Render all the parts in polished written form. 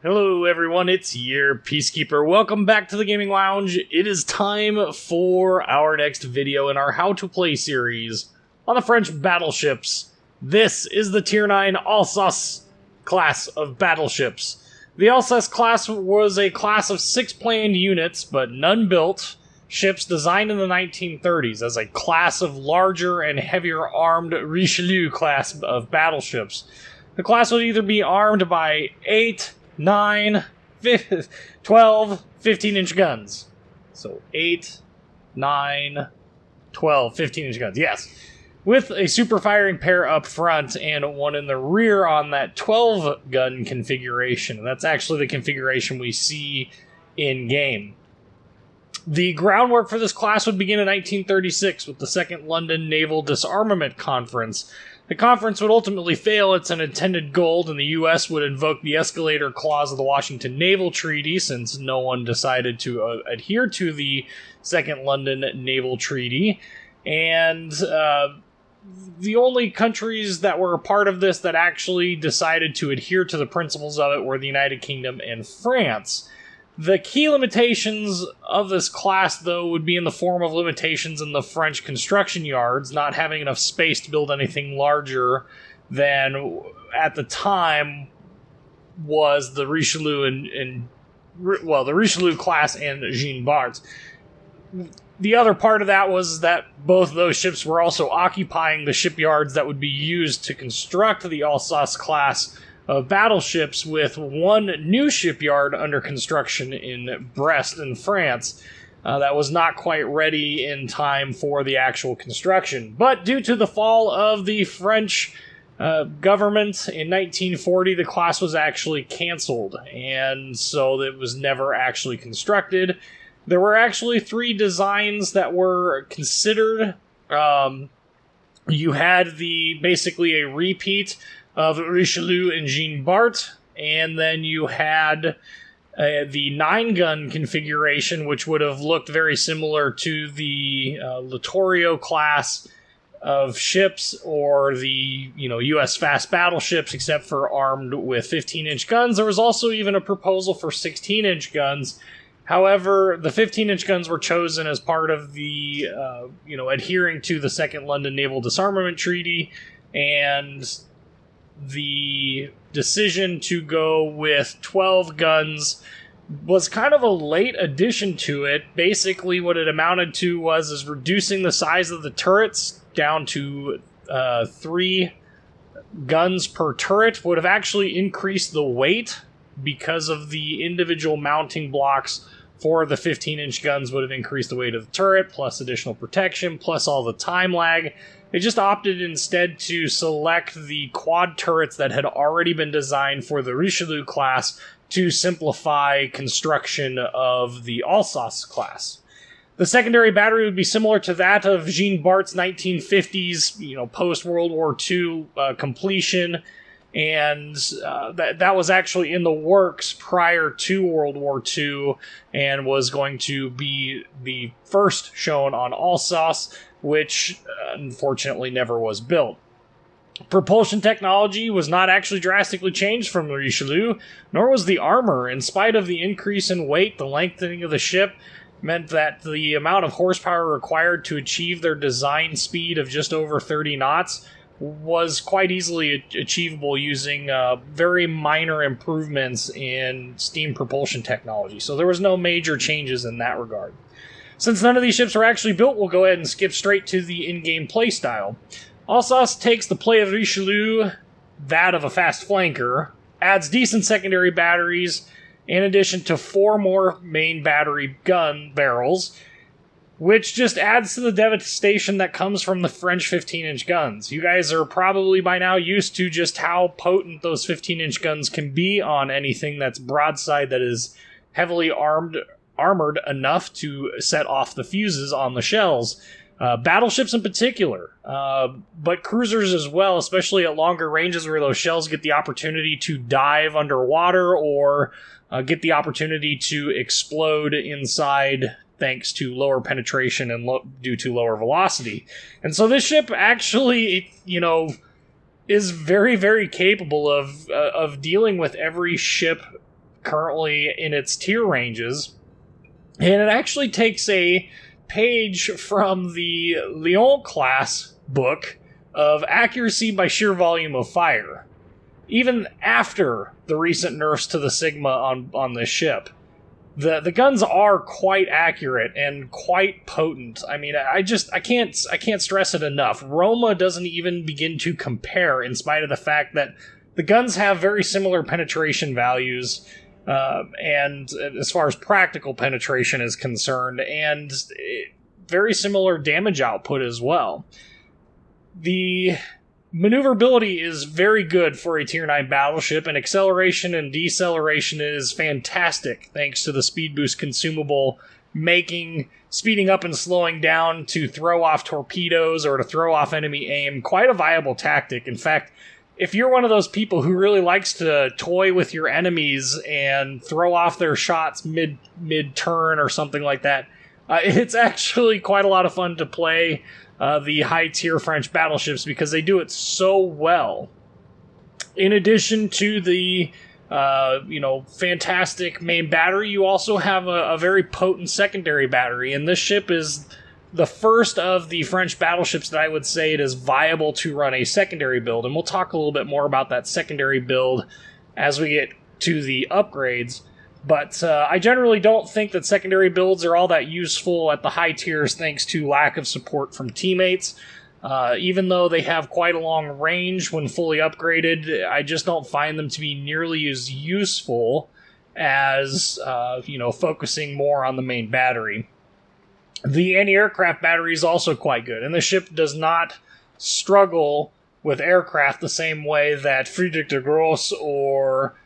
Hello everyone, it's your Peacekeeper. Welcome back to the Gaming Lounge. It is time for our next video in our How to Play series on the French battleships. This is the Tier 9 Alsace class of battleships. The Alsace class was a class of 6 planned units, but none built, ships designed in the 1930s as a class of larger and heavier armed Richelieu class of battleships. The class would either be armed by 8, 9, 12, 15-inch guns. So 8, 9, 12, 15-inch guns, yes. With a super firing pair up front and one in the rear on that 12-gun configuration. That's actually the configuration we see in-game. The groundwork for this class would begin in 1936 with the Second London Naval Disarmament Conference. The conference would ultimately fail its intended goal, and the U.S. would invoke the escalator clause of the Washington Naval Treaty, since no one decided to adhere to the Second London Naval Treaty. And the only countries that were a part of this that actually decided to adhere to the principles of it were the United Kingdom and France. The key limitations of this class, though, would be in the form of limitations in the French construction yards, not having enough space to build anything larger than, at the time, was the Richelieu the Richelieu class and Jean Bart. The other part of that was that both those ships were also occupying the shipyards that would be used to construct the Alsace class of battleships, with one new shipyard under construction in Brest in France that was not quite ready in time for the actual construction. But due to the fall of the French government in 1940, the class was actually canceled, and so it was never actually constructed. There were actually 3 designs that were considered. You had basically a repeat of Richelieu and Jean Bart, and then you had the 9-gun configuration, which would have looked very similar to the Littorio class of ships, or the U.S. fast battleships, except for armed with 15-inch guns. There was also even a proposal for 16-inch guns. However, the 15-inch guns were chosen as part of the adhering to the Second London Naval Disarmament Treaty, and the decision to go with 12 guns was kind of a late addition to it. Basically, what it amounted to was reducing the size of the turrets down to 3 guns per turret. Would have actually increased the weight because of the individual mounting blocks for the 15-inch guns would have increased the weight of the turret, plus additional protection, plus all the time lag. They just opted instead to select the quad turrets that had already been designed for the Richelieu class to simplify construction of the Alsace class. The secondary battery would be similar to that of Jean Bart's 1950s, post-World War II completion, and that was actually in the works prior to World War II and was going to be the first shown on Alsace, which unfortunately never was built. Propulsion technology was not actually drastically changed from Richelieu, nor was the armor. In spite of the increase in weight, the lengthening of the ship meant that the amount of horsepower required to achieve their design speed of just over 30 knots was quite easily achievable using very minor improvements in steam propulsion technology. So there was no major changes in that regard. Since none of these ships were actually built, we'll go ahead and skip straight to the in-game playstyle. Alsace takes the play of Richelieu, that of a fast flanker, adds decent secondary batteries, in addition to 4 more main battery gun barrels, which just adds to the devastation that comes from the French 15-inch guns. You guys are probably by now used to just how potent those 15-inch guns can be on anything that's broadside that is heavily armored enough to set off the fuses on the shells. Battleships in particular, but cruisers as well, especially at longer ranges where those shells get the opportunity to dive underwater or get the opportunity to explode inside thanks to lower penetration and due to lower velocity. And so this ship actually, is very, very capable of dealing with every ship currently in its tier ranges. And it actually takes a page from the Lyon class book of accuracy by sheer volume of fire, even after the recent nerfs to the Sigma on this ship. The guns are quite accurate and quite potent. I mean, I can't stress it enough. Roma doesn't even begin to compare, in spite of the fact that the guns have very similar penetration values, and as far as practical penetration is concerned, and very similar damage output as well. The maneuverability is very good for a Tier 9 battleship, and acceleration and deceleration is fantastic thanks to the speed boost consumable, making speeding up and slowing down to throw off torpedoes or to throw off enemy aim quite a viable tactic. In fact, if you're one of those people who really likes to toy with your enemies and throw off their shots mid-turn or something like that, it's actually quite a lot of fun to play the high-tier French battleships because they do it so well. In addition to the fantastic main battery, you also have a very potent secondary battery, and this ship is the first of the French battleships that I would say it is viable to run a secondary build, and we'll talk a little bit more about that secondary build as we get to the upgrades. But I generally don't think that secondary builds are all that useful at the high tiers thanks to lack of support from teammates. Even though they have quite a long range when fully upgraded, I just don't find them to be nearly as useful as focusing more on the main battery. The anti-aircraft battery is also quite good, and the ship does not struggle with aircraft the same way that Friedrich der Grosse or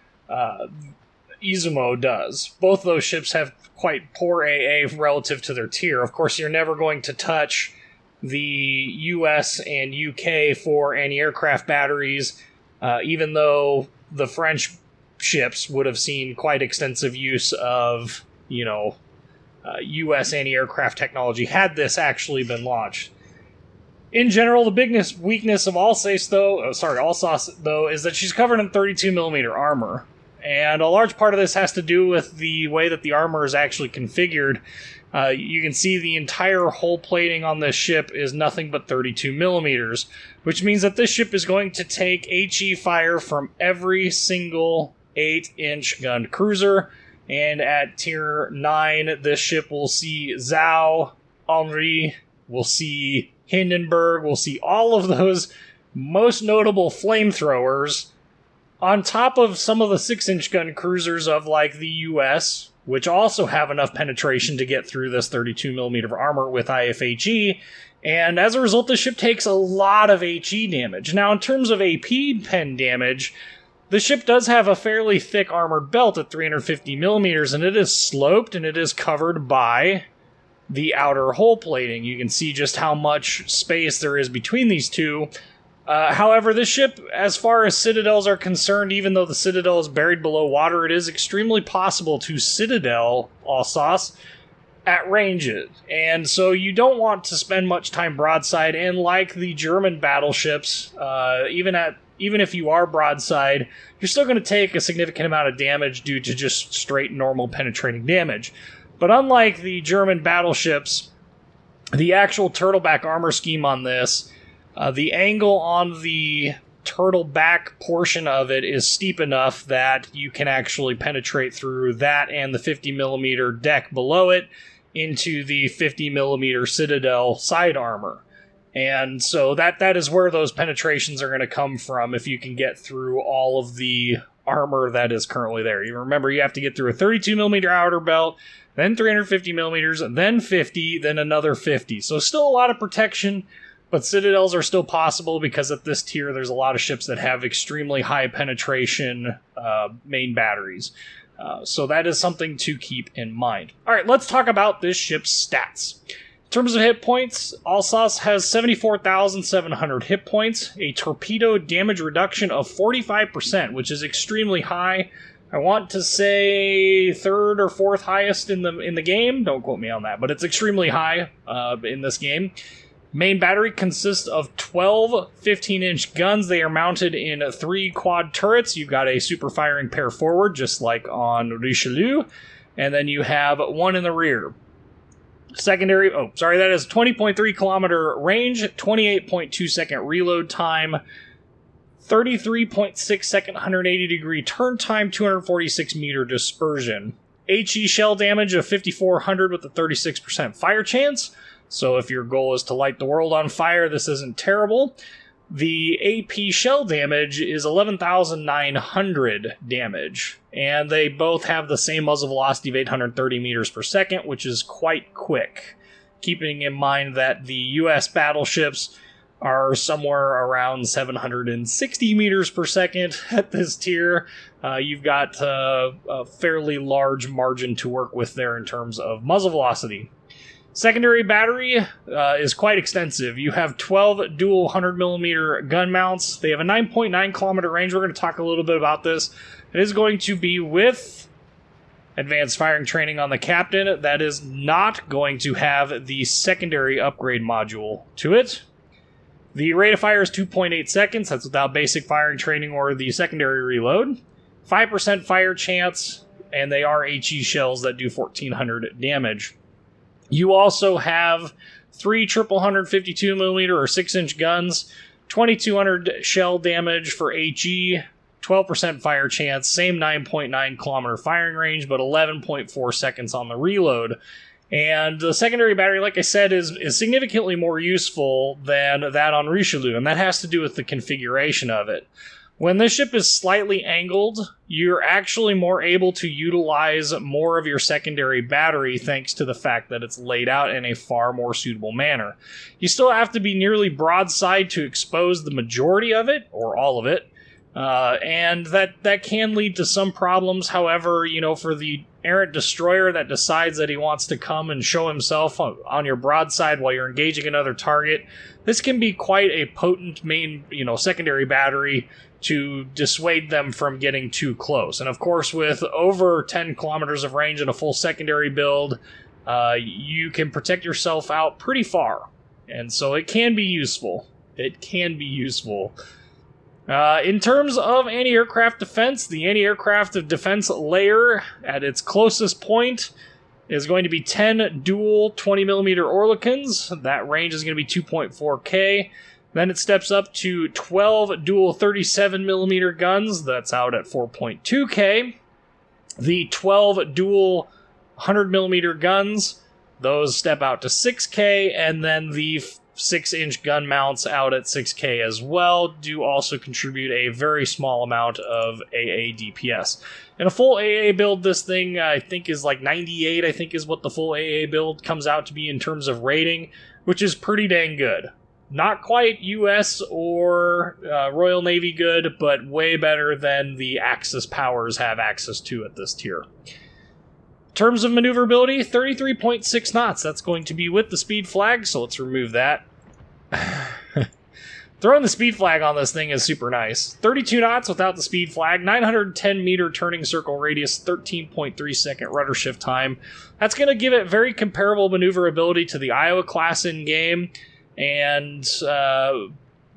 Izumo does. Both those ships have quite poor AA relative to their tier. Of course, you're never going to touch the US and UK for anti-aircraft batteries, even though the French ships would have seen quite extensive use of, US anti-aircraft technology had this actually been launched. In general, the biggest weakness of Alsace, though, is that she's covered in 32mm armor. And a large part of this has to do with the way that the armor is actually configured. You can see the entire hull plating on this ship is nothing but 32mm, which means that this ship is going to take HE fire from every single 8-inch gun cruiser. And at Tier 9, this ship will see Zhao, Henri, we'll see Hindenburg, we'll see all of those most notable flamethrowers, on top of some of the 6-inch gun cruisers of, like, the US, which also have enough penetration to get through this 32mm armor with IFHE, and as a result, the ship takes a lot of HE damage. Now, in terms of AP pen damage, the ship does have a fairly thick armored belt at 350mm, and it is sloped, and it is covered by the outer hull plating. You can see just how much space there is between these two. However, this ship, as far as citadels are concerned, even though the citadel is buried below water, it is extremely possible to Citadel Alsace at ranges. And so you don't want to spend much time broadside, and like the German battleships, even if you are broadside, you're still going to take a significant amount of damage due to just straight normal penetrating damage. But unlike the German battleships, the actual turtleback armor scheme on this, the angle on the turtle back portion of it is steep enough that you can actually penetrate through that and the 50mm deck below it into the 50mm Citadel side armor. And so that is where those penetrations are going to come from if you can get through all of the armor that is currently there. You remember, you have to get through a 32mm outer belt, then 350mm, then 50, then another 50. So still a lot of protection, but citadels are still possible because at this tier there's a lot of ships that have extremely high penetration main batteries. So that is something to keep in mind. Alright, let's talk about this ship's stats. In terms of hit points, Alsace has 74,700 hit points, a torpedo damage reduction of 45%, which is extremely high. I want to say third or fourth highest in the game. Don't quote me on that, but it's extremely high in this game. Main battery consists of 12 15-inch guns. They are mounted in 3 quad turrets. You've got a super firing pair forward, just like on Richelieu, and then you have one in the rear. Secondary, that is 20.3 kilometer range, 28.2 second reload time, 33.6 second 180 degree turn time, 246 meter dispersion. HE shell damage of 5,400 with a 36% fire chance. So if your goal is to light the world on fire, this isn't terrible. The AP shell damage is 11,900 damage, and they both have the same muzzle velocity of 830 meters per second, which is quite quick, keeping in mind that the US battleships are somewhere around 760 meters per second at this tier. You've got a fairly large margin to work with there in terms of muzzle velocity. Secondary battery is quite extensive. You have 12 dual 100mm gun mounts. They have a 9.9 kilometer range. We're going to talk a little bit about this. It is going to be with advanced firing training on the captain. That is not going to have the secondary upgrade module to it. The rate of fire is 2.8 seconds. That's without basic firing training or the secondary reload. 5% fire chance, and they are HE shells that do 1,400 damage. You also have 3 triple 152mm or 6-inch guns, 2,200 shell damage for HE, 12% fire chance, same 9.9 kilometer firing range, but 11.4 seconds on the reload. And the secondary battery, like I said, is significantly more useful than that on Richelieu, and that has to do with the configuration of it. When this ship is slightly angled, you're actually more able to utilize more of your secondary battery thanks to the fact that it's laid out in a far more suitable manner. You still have to be nearly broadside to expose the majority of it, or all of it, and that can lead to some problems. However, for the errant destroyer that decides that he wants to come and show himself on your broadside while you're engaging another target, this can be quite a potent main, secondary battery to dissuade them from getting too close. And of course, with over 10 kilometers of range and a full secondary build, you can protect yourself out pretty far. And so it can be useful. In terms of anti-aircraft defense, the anti-aircraft defense layer at its closest point is going to be 10 dual 20mm Oerlikons. That range is going to be 2.4K. Then it steps up to 12 dual 37mm guns. That's out at 4.2K. The 12 dual 100mm guns, those step out to 6K. And then the 6-inch gun mounts out at 6K as well do also contribute a very small amount of AA DPS. In a full AA build, this thing I think is like 98, I think is what the full AA build comes out to be in terms of rating, which is pretty dang good. Not quite US or Royal Navy good, but way better than the Axis powers have access to at this tier. In terms of maneuverability, 33.6 knots. That's going to be with the speed flag, so let's remove that. Throwing the speed flag on this thing is super nice. 32 knots without the speed flag, 910 meter turning circle radius, 13.3 second rudder shift time. That's going to give it very comparable maneuverability to the Iowa class in game. And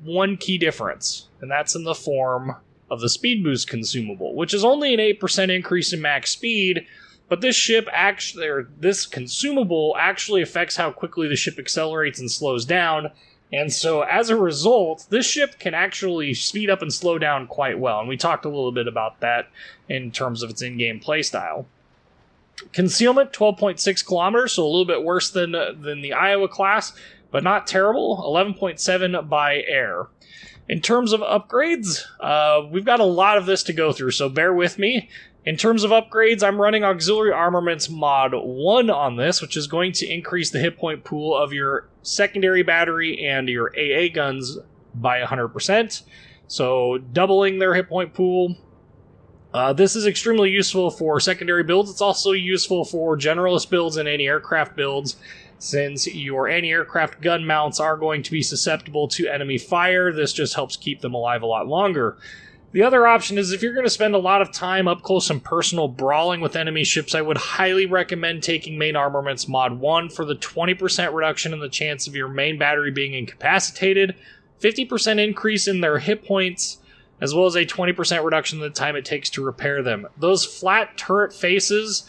one key difference, and that's in the form of the speed boost consumable, which is only an 8% increase in max speed, but this consumable actually affects how quickly the ship accelerates and slows down, and so as a result, this ship can actually speed up and slow down quite well, and we talked a little bit about that in terms of its in-game playstyle. Concealment, 12.6 kilometers, so a little bit worse than the Iowa class, but not terrible, 11.7 by air. In terms of upgrades, we've got a lot of this to go through, so bear with me. In terms of upgrades, I'm running Auxiliary Armaments Mod 1 on this, which is going to increase the hit point pool of your secondary battery and your AA guns by 100%, so doubling their hit point pool. This is extremely useful for secondary builds. It's also useful for generalist builds and anti-aircraft builds, since your anti-aircraft gun mounts are going to be susceptible to enemy fire. This just helps keep them alive a lot longer. The other option is if you're going to spend a lot of time up close and personal brawling with enemy ships, I would highly recommend taking Main Armaments Mod 1 for the 20% reduction in the chance of your main battery being incapacitated, 50% increase in their hit points, as well as a 20% reduction in the time it takes to repair them. Those flat turret faces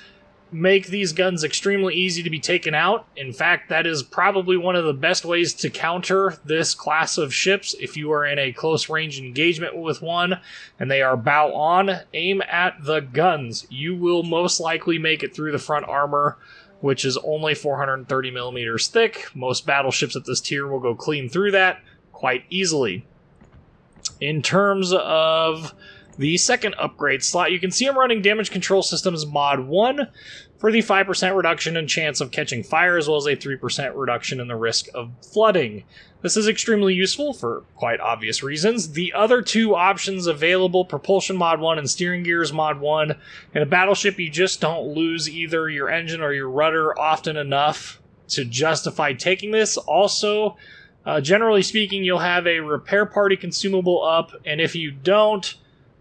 make these guns extremely easy to be taken out. In fact, that is probably one of the best ways to counter this class of ships. If you are in a close range engagement with one and they are bow on, aim at the guns. You will most likely make it through the front armor, which is only 430 millimeters thick. Most battleships at this tier will go clean through that quite easily. In terms of the second upgrade slot, you can see I'm running Damage Control Systems Mod 1 for the 5% reduction in chance of catching fire, as well as a 3% reduction in the risk of flooding. This is extremely useful for quite obvious reasons. The other two options available, Propulsion Mod 1 and Steering Gears Mod 1, in a battleship you just don't lose either your engine or your rudder often enough to justify taking this. Also, generally speaking, you'll have a repair party consumable up, and if you don't,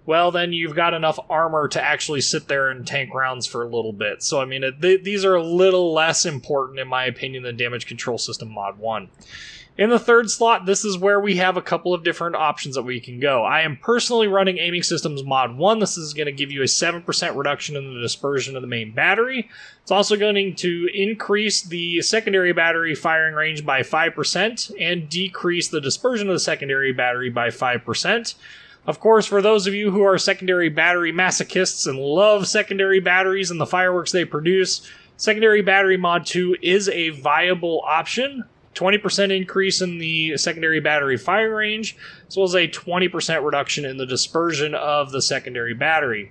well, then you've got enough armor to actually sit there and tank rounds for a little bit. So, I mean, these are a little less important, in my opinion, than Damage Control System Mod 1. In the third slot, this is where we have a couple of different options that we can go. I am personally running Aiming Systems Mod 1. This is going to give you a 7% reduction in the dispersion of the main battery. It's also going to increase the secondary battery firing range by 5% and decrease the dispersion of the secondary battery by 5%. Of course, for those of you who are secondary battery masochists and love secondary batteries and the fireworks they produce, Secondary Battery Mod 2 is a viable option. 20% increase in the secondary battery firing range, as well as a 20% reduction in the dispersion of the secondary battery.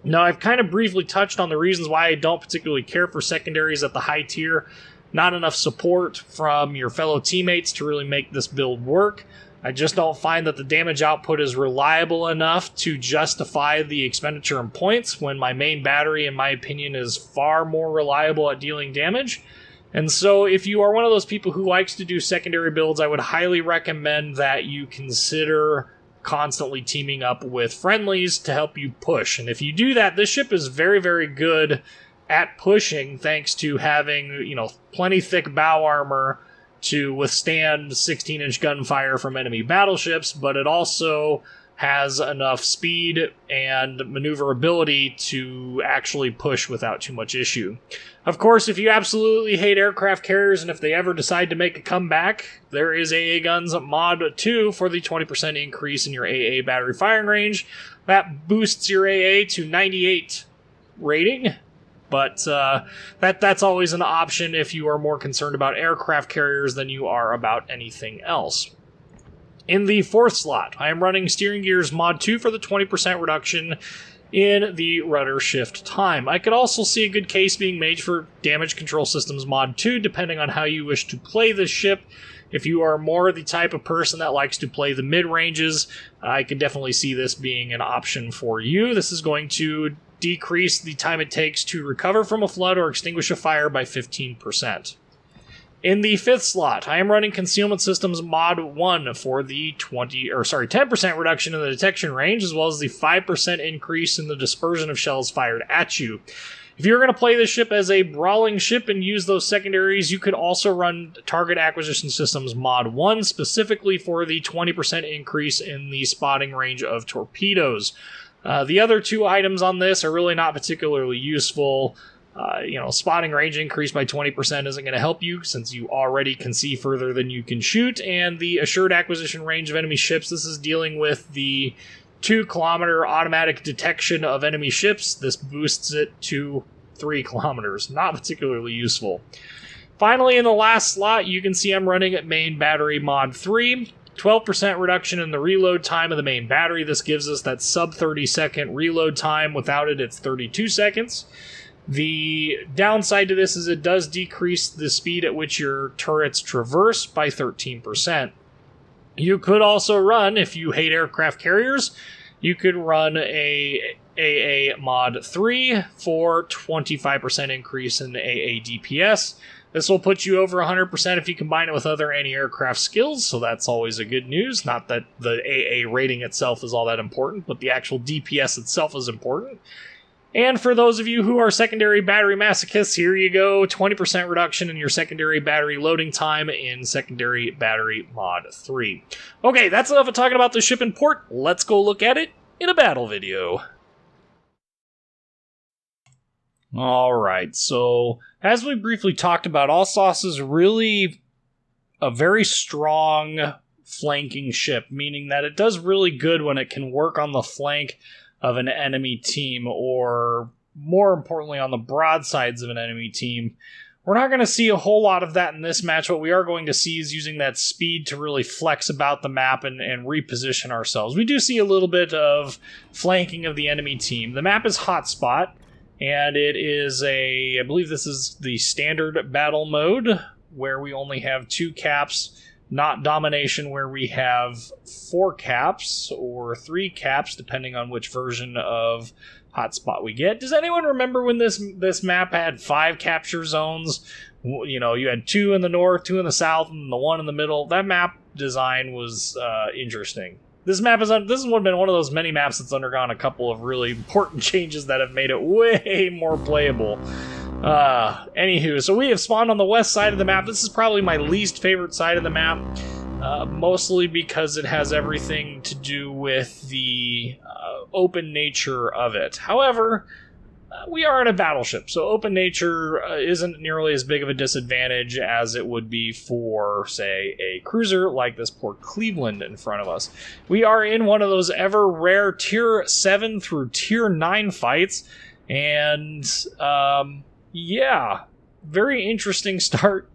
Now, I've kind of briefly touched on the reasons why I don't particularly care for secondaries at the high tier. Not enough support from your fellow teammates to really make this build work. I just don't find that the damage output is reliable enough to justify the expenditure in points when my main battery, in my opinion, is far more reliable at dealing damage. And so if you are one of those people who likes to do secondary builds, I would highly recommend that you consider constantly teaming up with friendlies to help you push. And if you do that, this ship is very, very good at pushing thanks to having, plenty thick bow armor to withstand 16-inch gunfire from enemy battleships, but it also has enough speed and maneuverability to actually push without too much issue. Of course, if you absolutely hate aircraft carriers and if they ever decide to make a comeback, there is AA Guns Mod 2 for the 20% increase in your AA battery firing range. That boosts your AA to 98 rating. But that's always an option if you are more concerned about aircraft carriers than you are about anything else. In the fourth slot, I am running Steering Gears Mod 2 for the 20% reduction in the rudder shift time. I could also see a good case being made for Damage Control Systems Mod 2, depending on how you wish to play this ship. If you are more the type of person that likes to play the mid-ranges, I could definitely see this being an option for you. This is going to decrease the time it takes to recover from a flood or extinguish a fire by 15%. In the fifth slot, I am running Concealment Systems Mod 1 for the 10% reduction in the detection range, as well as the 5% increase in the dispersion of shells fired at you. If you're going to play this ship as a brawling ship and use those secondaries, you could also run Target Acquisition Systems Mod 1, specifically for the 20% increase in the spotting range of torpedoes. The other two items on this are really not particularly useful. Spotting range increase by 20% isn't going to help you since you already can see further than you can shoot. And the assured acquisition range of enemy ships, this is dealing with the 2-kilometer automatic detection of enemy ships. This boosts it to 3 kilometers. Not particularly useful. Finally, in the last slot, you can see I'm running Main Battery Mod 3. 12% reduction in the reload time of the main battery. This gives us that sub 30 second reload time. Without it, it's 32 seconds. The downside to this is it does decrease the speed at which your turrets traverse by 13%. You could also run, if you hate aircraft carriers, you could run a AA Mod 3 for 25% increase in AA DPS, This will put you over 100% if you combine it with other anti-aircraft skills, so that's always a good news. Not that the AA rating itself is all that important, but the actual DPS itself is important. And for those of you who are secondary battery masochists, here you go, 20% reduction in your secondary battery loading time in Secondary Battery Mod 3. Okay, that's enough of talking about the ship in port. Let's go look at it in a battle video. Alright, so as we briefly talked about, Alsace is really a very strong flanking ship, meaning that it does really good when it can work on the flank of an enemy team, or more importantly on the broadsides of an enemy team. We're not going to see a whole lot of that in this match. What we are going to see is using that speed to really flex about the map and reposition ourselves. We do see a little bit of flanking of the enemy team. The map is Hotspot, and it is I believe this is the standard battle mode, where we only have 2 caps, not domination, where we have 4 caps or 3 caps, depending on which version of Hotspot we get. Does anyone remember when this map had 5 capture zones? You know, you had 2 in the north, 2 in the south, and the 1 in the middle. That map design was interesting. This map this has been one of those many maps that's undergone a couple of really important changes that have made it way more playable. Anywho, so we have spawned on the west side of the map. This is probably my least favorite side of the map, mostly because it has everything to do with the open nature of it. However, we are in a battleship, so open nature isn't nearly as big of a disadvantage as it would be for, say, a cruiser like this Port Cleveland in front of us. We are in one of those ever rare Tier 7 through Tier 9 fights, and yeah, very interesting start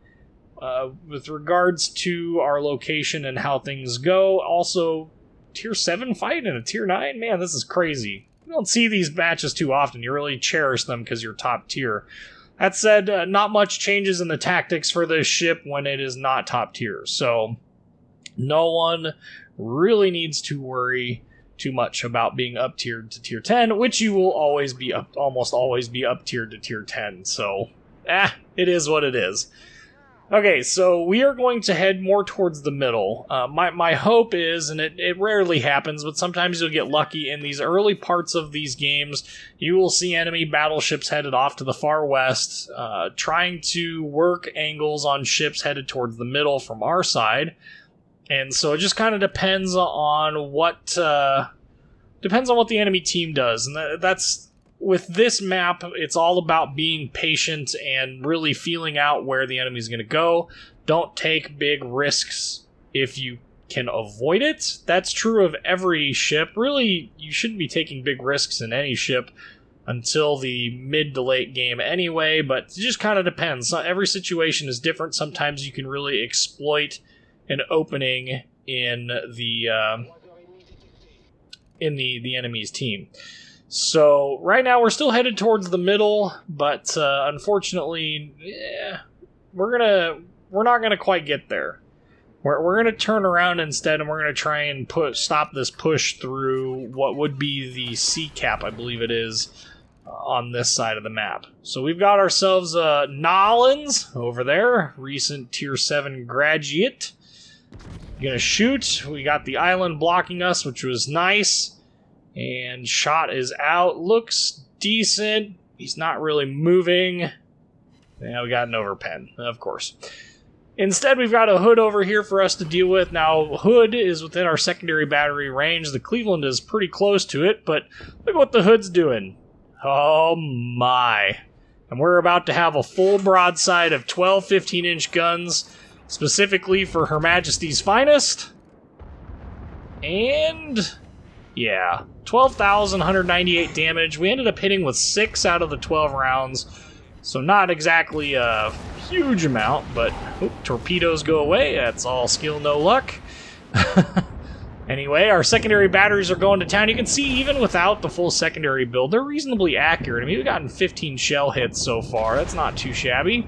with regards to our location and how things go. Also, Tier 7 fight and a Tier 9? Man, this is crazy. You don't see these matches too often. You really cherish them because you're top tier. That said, not much changes in the tactics for this ship when it is not top tier. So, no one really needs to worry too much about being up-tiered to Tier 10, which you will always be almost always be up-tiered to Tier 10, so, it is what it is. Okay, so we are going to head more towards the middle. My hope is, and it rarely happens, but sometimes you'll get lucky in these early parts of these games, you will see enemy battleships headed off to the far west, trying to work angles on ships headed towards the middle from our side. And so it just kind of depends on what the enemy team does. And that's with this map, it's all about being patient and really feeling out where the enemy's going to go. Don't take big risks if you can avoid it. That's true of every ship. Really, you shouldn't be taking big risks in any ship until the mid to late game anyway, but it just kind of depends. Every situation is different. Sometimes you can really exploit an opening in the enemy's team. So right now we're still headed towards the middle, but unfortunately, we're not gonna quite get there. We're gonna turn around instead, and we're gonna try and stop this push through what would be the C cap, I believe it is, on this side of the map. So we've got ourselves Nolans over there, recent Tier 7 graduate. Gonna shoot. We got the island blocking us, which was nice. And shot is out. Looks decent. He's not really moving. Yeah, we got an overpen, of course. Instead, we've got a Hood over here for us to deal with. Now, Hood is within our secondary battery range. The Cleveland is pretty close to it, but look what the Hood's doing. Oh my. And we're about to have a full broadside of 12 15-inch guns, specifically for Her Majesty's Finest. And yeah, 12,198 damage. We ended up hitting with 6 out of the 12 rounds, so not exactly a huge amount, but torpedoes go away. That's all skill, no luck. Anyway, our secondary batteries are going to town. You can see even without the full secondary build, they're reasonably accurate. I mean, we've gotten 15 shell hits so far. That's not too shabby.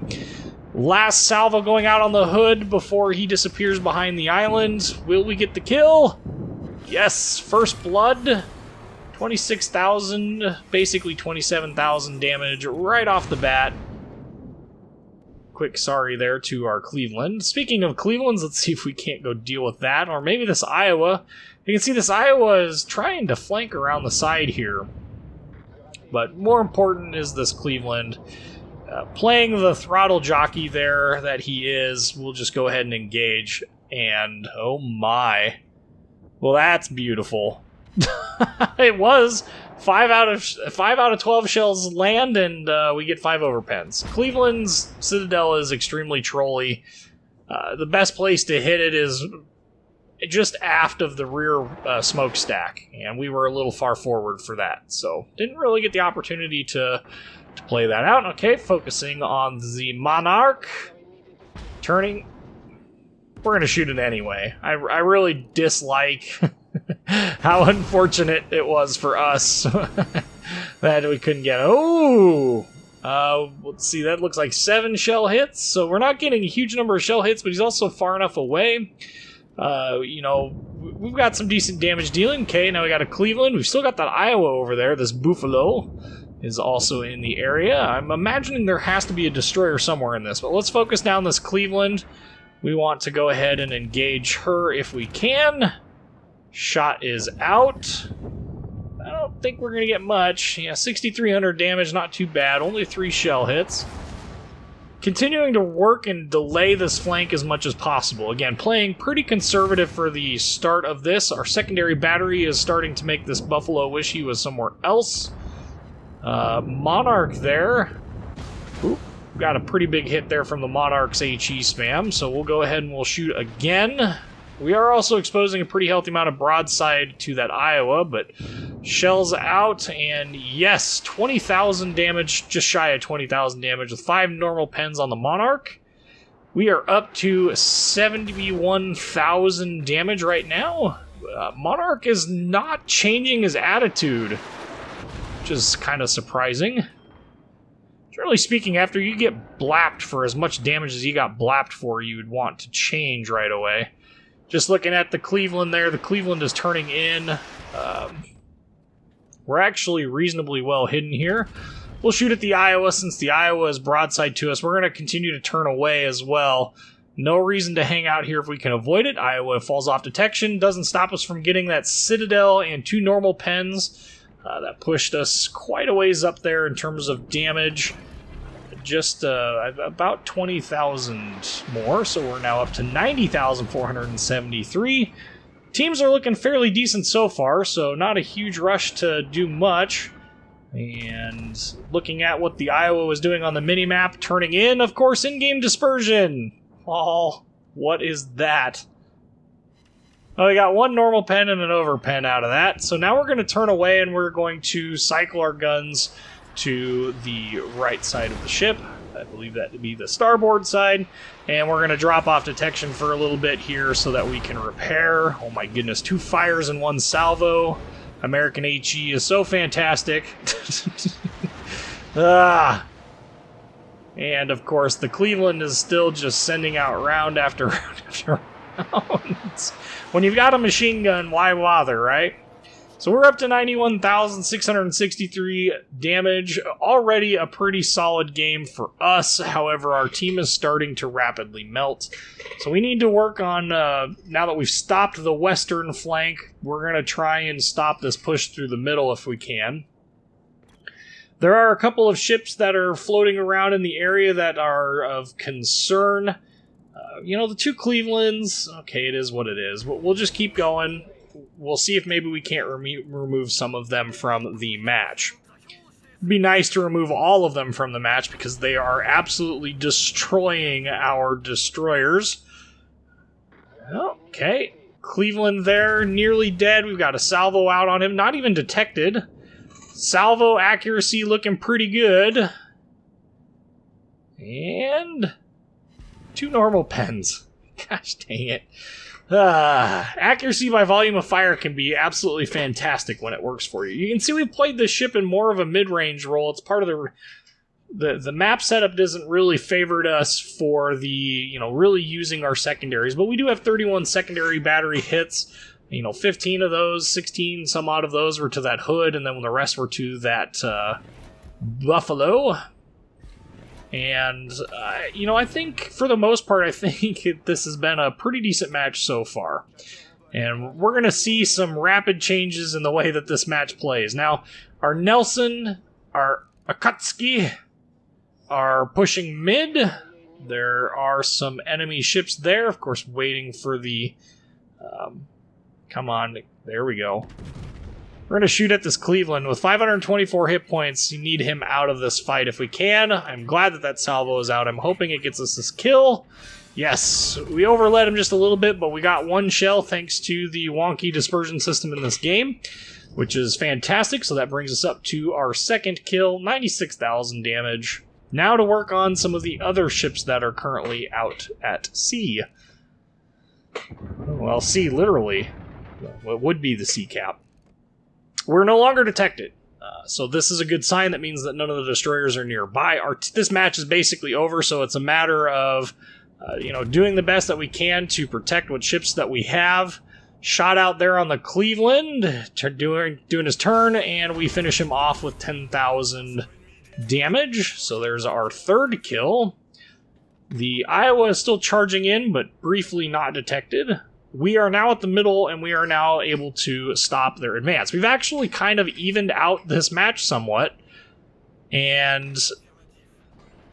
Last salvo going out on the Hood before he disappears behind the island. Will we get the kill? Yes, first blood. 26,000, basically 27,000 damage right off the bat. quick sorry there to our Cleveland. Speaking of Clevelands, let's see if we can't go deal with that. Or maybe this Iowa. You can see this Iowa is trying to flank around the side here. But more important is this Cleveland. Playing the throttle jockey there that he is, we'll just go ahead and engage. And, oh my. Well, that's beautiful. It was. 5 out of 12 shells land, and we get 5 overpens. Cleveland's Citadel is extremely trolly. The best place to hit it is just aft of the rear smokestack, and we were a little far forward for that, so didn't really get the opportunity to play that out. Okay, focusing on the Monarch. Turning. We're going to shoot it anyway. I really dislike how unfortunate it was for us that we couldn't get... Oh! Let's see, that looks like 7 shell hits, so we're not getting a huge number of shell hits, but he's also far enough away. You know, we've got some decent damage dealing. Okay, now we got a Cleveland. We've still got that Iowa over there. This Buffalo is also in the area. I'm imagining there has to be a destroyer somewhere in this, but let's focus down this Cleveland. We want to go ahead and engage her if we can. Shot is out. I don't think we're going to get much. Yeah, 6,300 damage, not too bad. Only 3 shell hits. Continuing to work and delay this flank as much as possible. Again, playing pretty conservative for the start of this. Our secondary battery is starting to make this Buffalo wish he was somewhere else. Monarch there. Oop. Got a pretty big hit there from the Monarch's HE spam, so we'll go ahead and we'll shoot again. We are also exposing a pretty healthy amount of broadside to that Iowa, but shells out, and yes, 20,000 damage, just shy of 20,000 damage with 5 normal pens on the Monarch. We are up to 71,000 damage right now. Monarch is not changing his attitude, which is kind of surprising. Generally speaking, after you get blapped for as much damage as you got blapped for, you would want to change right away. Just looking at the Cleveland there, the Cleveland is turning in. We're actually reasonably well hidden here. We'll shoot at the Iowa since the Iowa is broadside to us. We're going to continue to turn away as well. No reason to hang out here if we can avoid it. Iowa falls off detection. Doesn't stop us from getting that Citadel and 2 normal pens. That pushed us quite a ways up there in terms of damage. Just about 20,000 more, so we're now up to 90,473. Teams are looking fairly decent so far, so not a huge rush to do much. And looking at what the Iowa was doing on the minimap, turning in, of course, in-game dispersion. Oh, what is that? Oh, we got 1 normal pen and an overpen out of that. So now we're going to turn away and we're going to cycle our guns to the right side of the ship. I believe that to be the starboard side. And we're going to drop off detection for a little bit here so that we can repair. Oh my goodness, 2 fires and 1 salvo. American HE is so fantastic. And of course, the Cleveland is still just sending out round after round after round. When you've got a machine gun, why bother, right? So we're up to 91,663 damage. Already a pretty solid game for us. However, our team is starting to rapidly melt. So we need to work on, now that we've stopped the western flank, we're going to try and stop this push through the middle if we can. There are a couple of ships that are floating around in the area that are of concern. You know, the 2 Clevelands, okay, it is what it is. We'll just keep going. We'll see if maybe we can't remove some of them from the match. It'd be nice to remove all of them from the match because they are absolutely destroying our destroyers. Okay, Cleveland there, nearly dead. We've got a salvo out on him, not even detected. Salvo accuracy looking pretty good. And 2 normal pens. Gosh dang it. Accuracy by volume of fire can be absolutely fantastic when it works for you. You can see we played this ship in more of a mid-range role. It's part of the map setup doesn't really favor us for the, you know, really using our secondaries, but we do have 31 secondary battery hits. You know, 15 of those, 16 some odd of those were to that hood, and then the rest were to that Buffalo. And, you know, I think, for the most part, I think this has been a pretty decent match so far. And we're going to see some rapid changes in the way that this match plays. Now, our Nelson, our Akatsuki are pushing mid. There are some enemy ships there, of course, waiting for the... come on, there we go. We're going to shoot at this Cleveland. With 524 hit points, you need him out of this fight if we can. I'm glad that that salvo is out. I'm hoping it gets us this kill. Yes, we overled him just a little bit, but we got one shell thanks to the wonky dispersion system in this game, which is fantastic. So that brings us up to our second kill, 96,000 damage. Now to work on some of the other ships that are currently out at sea. Well, sea, literally. Well, it would be the sea cap. We're no longer detected. So this is a good sign. That means that none of the destroyers are nearby. This match is basically over, so it's a matter of you know, doing the best that we can to protect what ships that we have. Shot out there on the Cleveland, doing his turn, and we finish him off with 10,000 damage. So there's our third kill. The Iowa is still charging in, but briefly not detected. We are now at the middle, and we are now able to stop their advance. We've actually kind of evened out this match somewhat, and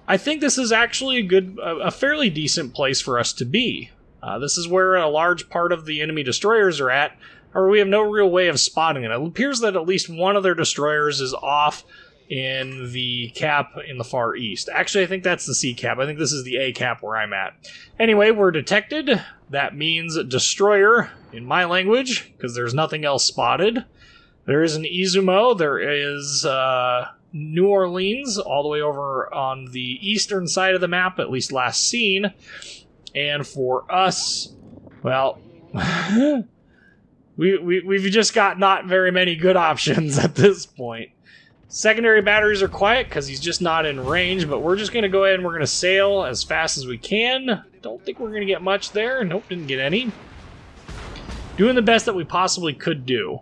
I think this is actually a fairly decent place for us to be. This is where a large part of the enemy destroyers are at, or we have no real way of spotting it. It appears that at least one of their destroyers is off in the cap in the far east. Actually, I think that's the C cap. I think this is the A cap where I'm at. Anyway, we're detected. That means destroyer in my language, because there's nothing else spotted. There is an Izumo. There is New Orleans, all the way over on the eastern side of the map, at least last seen. And for us, well, we've just got not very many good options at this point. Secondary batteries are quiet because he's just not in range, but we're just going to go ahead and we're going to sail as fast as we can. Don't think we're going to get much there. Nope, didn't get any. Doing the best that we possibly could do.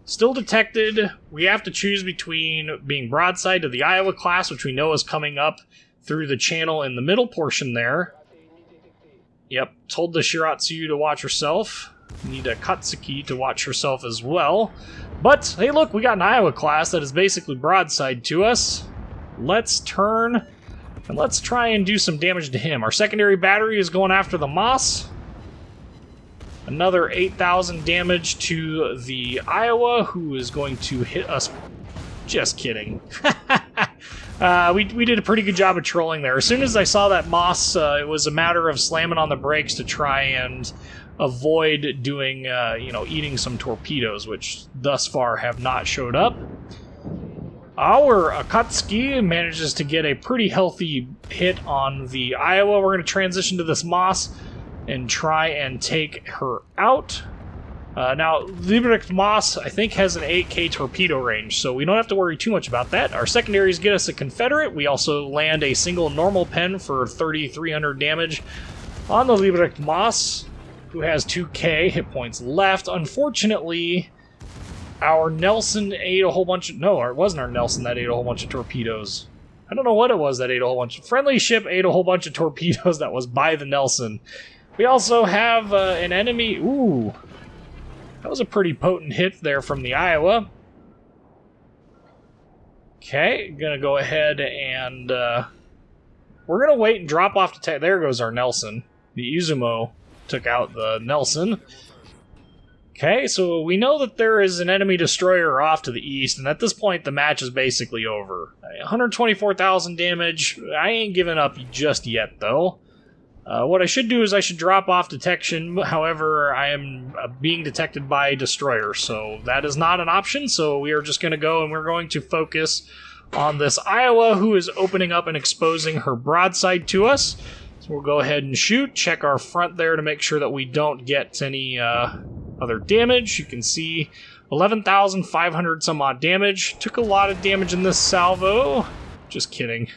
Still detected. We have to choose between being broadside to the Iowa class, which we know is coming up through the channel in the middle portion there. Yep, told the Shiratsu to watch herself. Need a Katsuki to watch herself as well. But, hey look, we got an Iowa class that is basically broadside to us. Let's turn, and let's try and do some damage to him. Our secondary battery is going after the Moss. Another 8,000 damage to the Iowa, who is going to hit us. Just kidding. We did a pretty good job of trolling there. As soon as I saw that Moss, it was a matter of slamming on the brakes to try and avoid doing, eating some torpedoes, which thus far have not showed up. Our Akatsuki manages to get a pretty healthy hit on the Iowa. We're going to transition to this Moss and try and take her out. Now, Liebrecht Moss, I think, has an 8K torpedo range, so we don't have to worry too much about that. Our secondaries get us a Confederate. We also land a single normal pen for 3,300 damage on the Liebrecht Moss, who has 2K hit points left. Unfortunately, our Nelson ate a whole bunch of... No, it wasn't our Nelson that ate a whole bunch of torpedoes. I don't know what it was that ate a whole bunch of... Friendly ship ate a whole bunch of torpedoes that was by the Nelson. We also have an enemy... Ooh... That was a pretty potent hit there from the Iowa. Okay, gonna go ahead and we're gonna wait and drop off to there goes our Nelson. The Izumo took out the Nelson. Okay, so we know that there is an enemy destroyer off to the east, and at this point the match is basically over. 124,000 damage. I ain't giving up just yet, though. What I should do is I should drop off detection. However, I am being detected by a destroyer, so that is not an option. So we are just going to go and we're going to focus on this Iowa, who is opening up and exposing her broadside to us. So we'll go ahead and shoot. Check our front there to make sure that we don't get any other damage. You can see 11,500 some odd damage. Took a lot of damage in this salvo. Just kidding.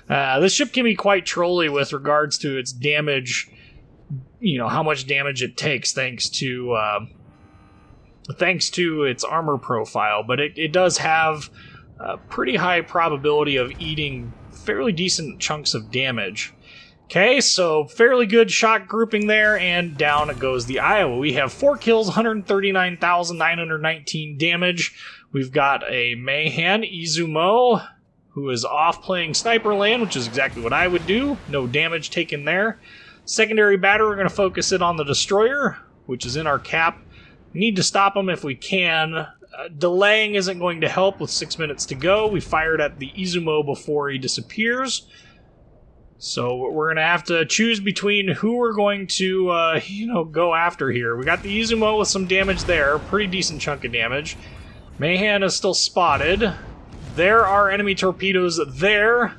This ship can be quite trolly with regards to its damage, how much damage it takes thanks to its armor profile, but it does have a pretty high probability of eating fairly decent chunks of damage. Okay, so fairly good shot grouping there, and down goes the Iowa. We have 4 kills, 139,919 damage. We've got a Mayhan Izumo, who is off playing Sniper Land, which is exactly what I would do. No damage taken there. Secondary batter, we're going to focus it on the Destroyer, which is in our cap. We need to stop him if we can. Delaying isn't going to help with 6 minutes to go. We fired at the Izumo before he disappears. So we're going to have to choose between who we're going to, go after here. We got the Izumo with some damage there. Pretty decent chunk of damage. Mayhan is still spotted. There are enemy torpedoes there.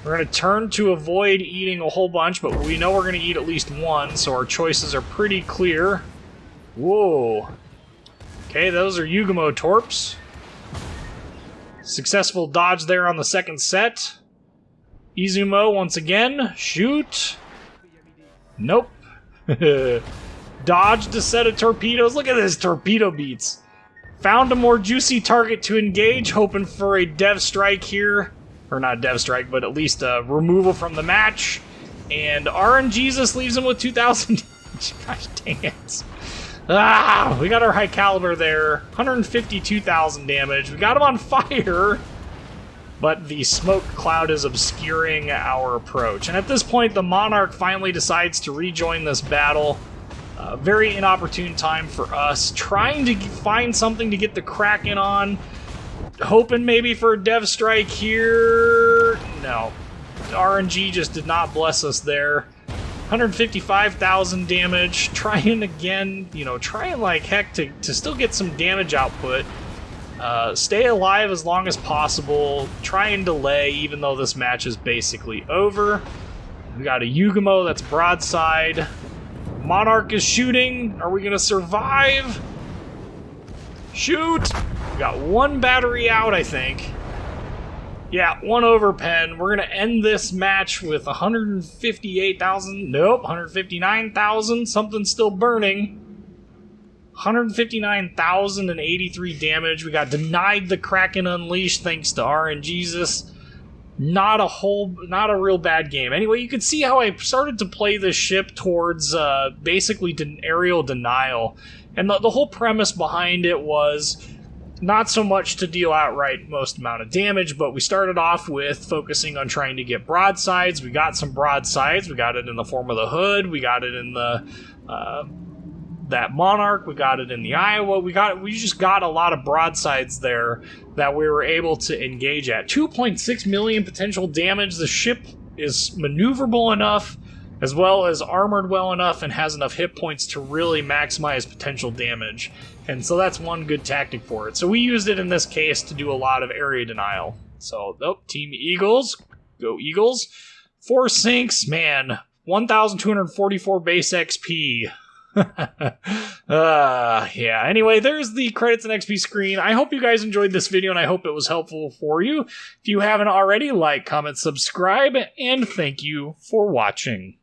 We're going to turn to avoid eating a whole bunch, but we know we're going to eat at least one, so our choices are pretty clear. Whoa. Okay, those are Yugamo torps. Successful dodge there on the second set. Izumo once again. Shoot. Nope. Dodged a set of torpedoes. Look at this, torpedo beats. Found a more juicy target to engage, hoping for a dev strike here. Or not dev strike, but at least a removal from the match. And RNGesus leaves him with 2,000 damage. Gosh dang it. We got our high caliber there. 152,000 damage. We got him on fire. But the smoke cloud is obscuring our approach. And at this point, the Monarch finally decides to rejoin this battle. Very inopportune time for us. Trying to find something to get the Kraken on. Hoping maybe for a dev strike here. No. RNG just did not bless us there. 155,000 damage. Trying again, trying like heck to still get some damage output. Stay alive as long as possible. Try and delay, even though this match is basically over. We got a Yugamo that's broadside. Monarch is shooting. Are we going to survive? Shoot! We got one battery out, I think. Yeah, one overpen. We're going to end this match with 158,000. Nope, 159,000. Something's still burning. 159,083 damage. We got denied the Kraken Unleashed thanks to RNGesus. Not a real bad game. Anyway, you can see how I started to play this ship towards basically aerial denial. And the whole premise behind it was not so much to deal outright most amount of damage, but we started off with focusing on trying to get broadsides. We got some broadsides. We got it in the form of the Hood. We got it in the that Monarch. We got it in the Iowa. We just got a lot of broadsides there that we were able to engage at. 2.6 million potential damage. The ship is maneuverable enough, as well as armored well enough, and has enough hit points to really maximize potential damage. And so that's one good tactic for it. So we used it in this case to do a lot of area denial. So, Team Eagles. Go Eagles. 4 sinks, man. 1,244 base XP. Yeah. Anyway, there's the credits and XP screen. I hope you guys enjoyed this video, and I hope it was helpful for you. If you haven't already, like, comment, subscribe, and thank you for watching.